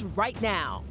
right now.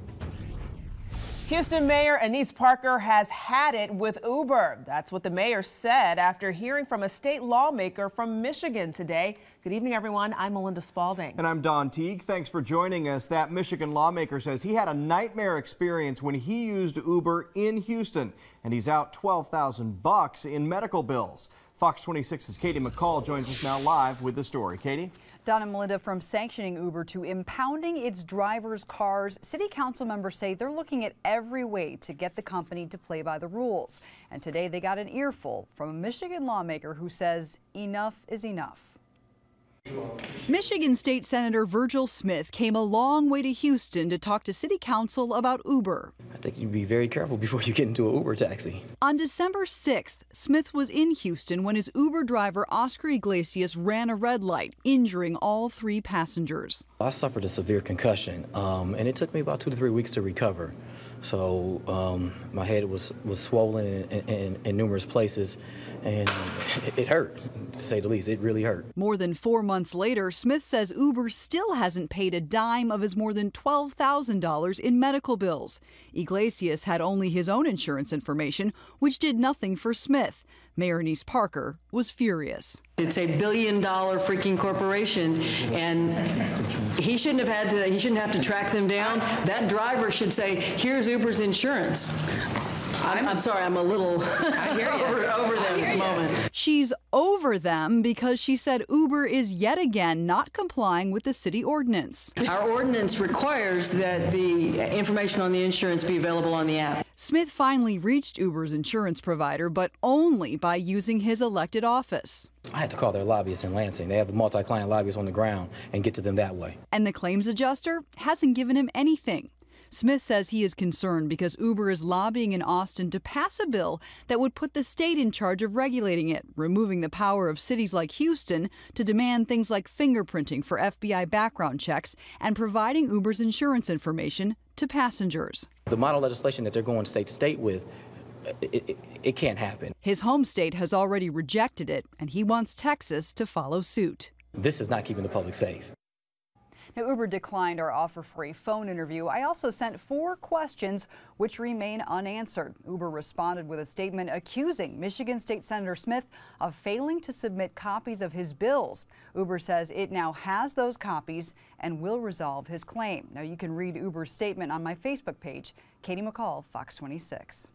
Houston Mayor Annise Parker has had it with Uber. That's what the mayor said after hearing from a state lawmaker from Michigan today. Good evening, everyone. I'm Melinda Spalding. And I'm Don Teague. Thanks for joining us. That Michigan lawmaker says he had a nightmare experience when he used Uber in Houston, and he's out $12,000 in medical bills. Fox 26's Katie McCall joins us now live with the story. Katie? Don and Melinda, from sanctioning Uber to impounding its drivers' cars, city council members say they're looking at every way to get the company to play by the rules. And today they got an earful from a Michigan lawmaker who says enough is enough. Michigan State Senator Virgil Smith came a long way to Houston to talk to city council about Uber. I think you'd be very careful before you get into an Uber taxi. On December 6th, Smith was in Houston when his Uber driver Oscar Iglesias ran a red light, injuring all 3 passengers. I suffered a severe concussion, and it took me about 2 to 3 weeks to recover. So my head was swollen in numerous places, and it hurt, to say the least. It really hurt. More than 4 months later, Smith says Uber still hasn't paid a dime of his more than $12,000 in medical bills. Iglesias had only his own insurance information, which did nothing for Smith. Mayor Annise Parker was furious. It's a billion-dollar freaking corporation, and he shouldn't have to track them down. That driver should say, "Here's Uber's insurance." I'm sorry, I'm a little over them at the moment. She's over them because she said Uber is yet again not complying with the city ordinance. Our ordinance requires that the information on the insurance be available on the app. Smith finally reached Uber's insurance provider, but only by using his elected office. I had to call their lobbyists in Lansing. They have a multi-client lobbyist on the ground and get to them that way. And the claims adjuster hasn't given him anything. Smith says he is concerned because Uber is lobbying in Austin to pass a bill that would put the state in charge of regulating it, removing the power of cities like Houston to demand things like fingerprinting for FBI background checks and providing Uber's insurance information to passengers. The model legislation that they're going state to state with, it can't happen. His home state has already rejected it, and he wants Texas to follow suit. This is not keeping the public safe. Now, Uber declined our offer for a phone interview. I also sent 4 questions which remain unanswered. Uber responded with a statement accusing Michigan State Senator Smith of failing to submit copies of his bills. Uber says it now has those copies and will resolve his claim. Now, you can read Uber's statement on my Facebook page. Katie McCall, Fox 26.